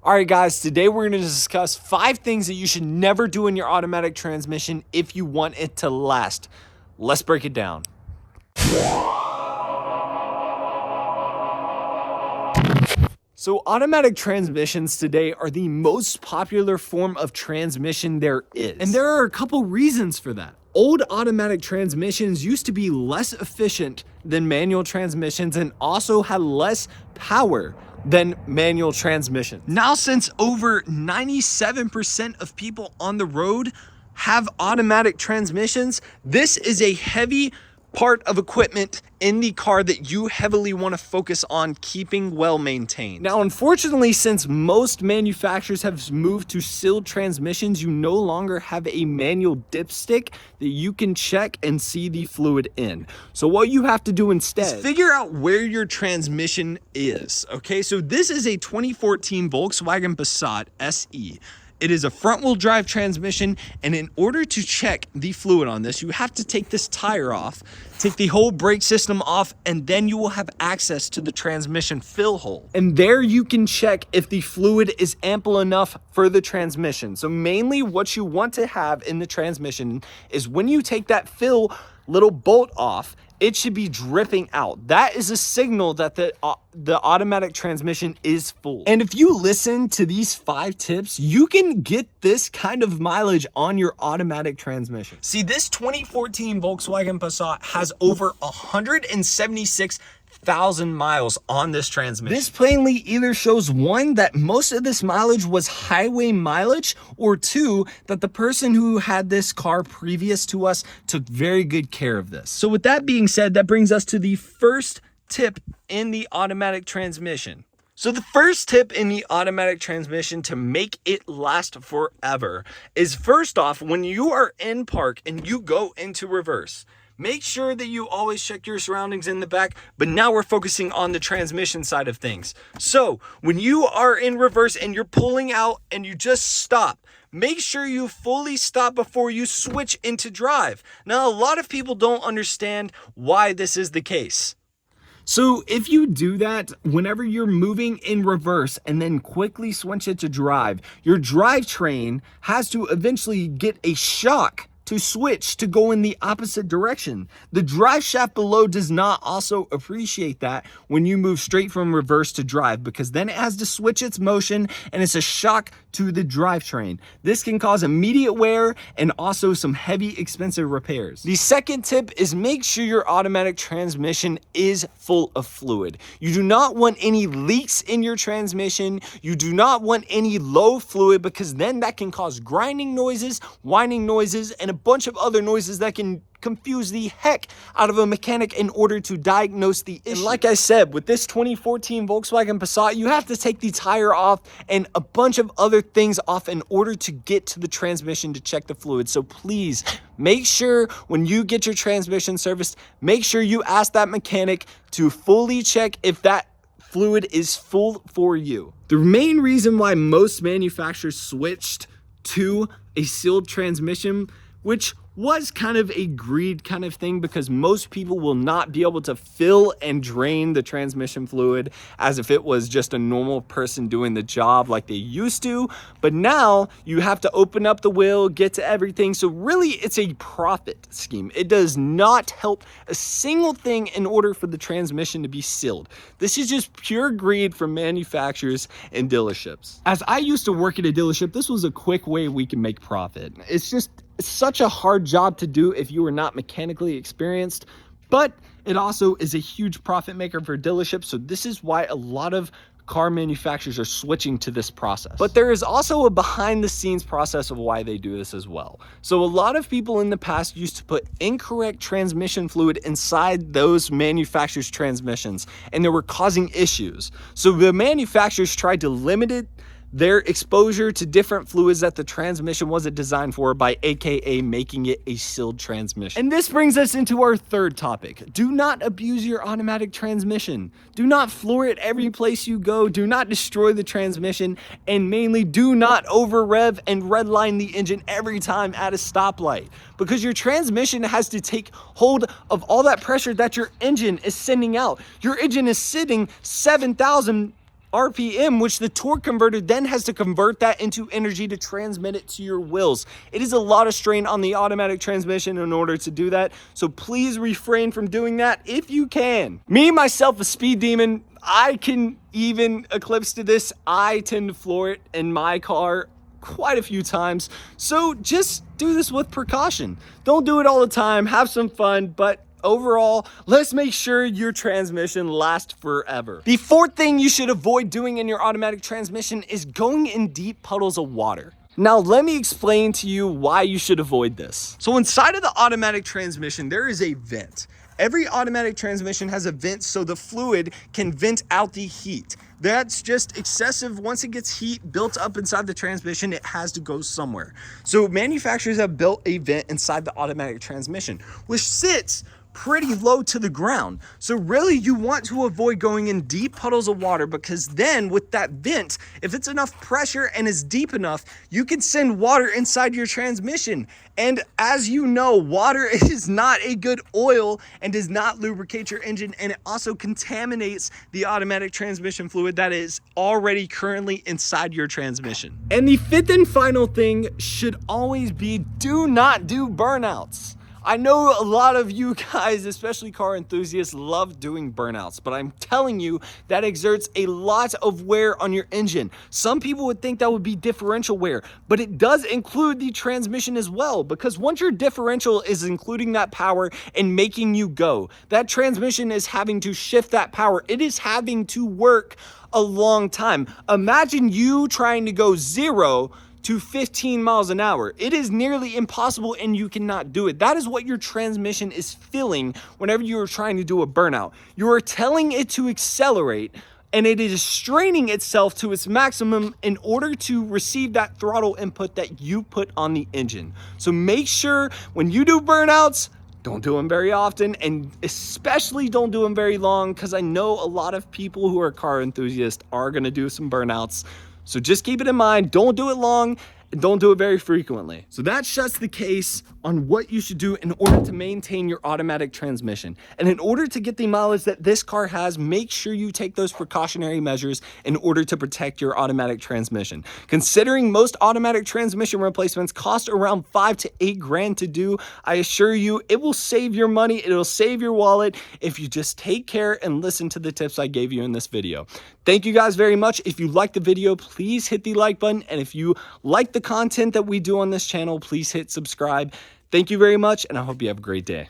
All right, guys, today we're going to discuss 5 things that you should never do in your automatic transmission if you want it to last. Let's break it down. So automatic transmissions today are the most popular form of transmission there is. And there are a couple reasons for that. Old automatic transmissions used to be less efficient than manual transmissions and also had less power than manual transmission. Now, since over 97% of people on the road have automatic transmissions, this is a heavy part of equipment in the car that you heavily want to focus on keeping well maintained. Now, unfortunately, since most manufacturers have moved to sealed transmissions, you no longer have a manual dipstick that you can check and see the fluid in. So what you have to do instead is figure out where your transmission is. Okay, so this is a 2014 Volkswagen Passat SE. It is a front-wheel drive transmission, and in order to check the fluid on this, you have to take this tire off, take the whole brake system off, and then you will have access to the transmission fill hole. And there you can check if the fluid is ample enough for the transmission. So mainly what you want to have in the transmission is when you take that fill little bolt off, it should be dripping out. That is a signal that the automatic transmission is full. And if you listen to these 5 tips, you can get this kind of mileage on your automatic transmission. See, this 2014 Volkswagen Passat has over 176,000 miles on this transmission. This plainly either shows 1, that most of this mileage was highway mileage, or 2, that the person who had this car previous to us took very good care of this. So with that being said, that brings us to the first tip in the automatic transmission. So the first tip in the automatic transmission to make it last forever is, first off, when you are in park and you go into reverse, make sure that you always check your surroundings in the back, but now we're focusing on the transmission side of things. So when you are in reverse and you're pulling out and you just stop, make sure you fully stop before you switch into drive. Now, a lot of people don't understand why this is the case. So if you do that, whenever you're moving in reverse and then quickly switch it to drive, your drivetrain has to eventually get a shock to switch to go in the opposite direction. The drive shaft below does not also appreciate that when you move straight from reverse to drive, because then it has to switch its motion and it's a shock to the drivetrain. This can cause immediate wear and also some heavy, expensive repairs. The second tip is make sure your automatic transmission is full of fluid. You do not want any leaks in your transmission. You do not want any low fluid, because then that can cause grinding noises, whining noises, and a bunch of other noises that can confuse the heck out of a mechanic in order to diagnose the issue. And like I said, with this 2014 Volkswagen Passat, you have to take the tire off and a bunch of other things off in order to get to the transmission to check the fluid. So please make sure when you get your transmission serviced, make sure you ask that mechanic to fully check if that fluid is full for you. The main reason why most manufacturers switched to a sealed transmission, which was kind of a greed kind of thing, because most people will not be able to fill and drain the transmission fluid as if it was just a normal person doing the job like they used to. But now you have to open up the wheel, get to everything. So really it's a profit scheme. It does not help a single thing in order for the transmission to be sealed. This is just pure greed from manufacturers and dealerships. As I used to work at a dealership, this was a quick way we can make profit. It's such a hard job to do if you are not mechanically experienced, but it also is a huge profit maker for dealerships. So this is why a lot of car manufacturers are switching to this process. But there is also a behind the scenes process of why they do this as well. So a lot of people in the past used to put incorrect transmission fluid inside those manufacturers' transmissions, and they were causing issues. So the manufacturers tried to limit their exposure to different fluids that the transmission wasn't designed for by AKA making it a sealed transmission. And this brings us into our third topic. Do not abuse your automatic transmission. Do not floor it every place you go. Do not destroy the transmission, and mainly do not over rev and redline the engine every time at a stoplight, because your transmission has to take hold of all that pressure that your engine is sending out. Your engine is sitting 7,000 RPM, which the torque converter then has to convert that into energy to transmit it to your wheels. It is a lot of strain on the automatic transmission in order to do that, so please refrain from doing that if you can. Me, myself, a speed demon, I can even eclipse to this. I tend to floor it in my car quite a few times, so just do this with precaution. Don't do it all the time, have some fun, but overall, let's make sure your transmission lasts forever. The fourth thing you should avoid doing in your automatic transmission is going in deep puddles of water. Now, let me explain to you why you should avoid this. So inside of the automatic transmission, there is a vent. Every automatic transmission has a vent so the fluid can vent out the heat. That's just excessive. Once it gets heat built up inside the transmission, it has to go somewhere. So manufacturers have built a vent inside the automatic transmission, which sits pretty low to the ground. So really you want to avoid going in deep puddles of water, because then with that vent, if it's enough pressure and is deep enough, you can send water inside your transmission. And as you know, water is not a good oil and does not lubricate your engine, and it also contaminates the automatic transmission fluid that is already currently inside your transmission. And the fifth and final thing should always be, do not do burnouts. I know a lot of you guys, especially car enthusiasts, love doing burnouts, but I'm telling you that exerts a lot of wear on your engine. Some people would think that would be differential wear, but it does include the transmission as well, because once your differential is including that power and making you go, that transmission is having to shift that power. It is having to work a long time. Imagine you trying to go 0 to 15 miles an hour. It is nearly impossible, and you cannot do it. That is what your transmission is feeling whenever you are trying to do a burnout. You are telling it to accelerate, and it is straining itself to its maximum in order to receive that throttle input that you put on the engine. So make sure when you do burnouts, don't do them very often, and especially don't do them very long, because I know a lot of people who are car enthusiasts are gonna do some burnouts. So just keep it in mind, don't do it long, and don't do it very frequently. So that shuts the case on what you should do in order to maintain your automatic transmission. And in order to get the mileage that this car has, make sure you take those precautionary measures in order to protect your automatic transmission. Considering most automatic transmission replacements cost around 5 to 8 grand to do, I assure you it will save your money, it'll save your wallet if you just take care and listen to the tips I gave you in this video. Thank you guys very much. If you liked the video, please hit the like button. And if you like the content that we do on this channel, please hit subscribe. Thank you very much, and I hope you have a great day.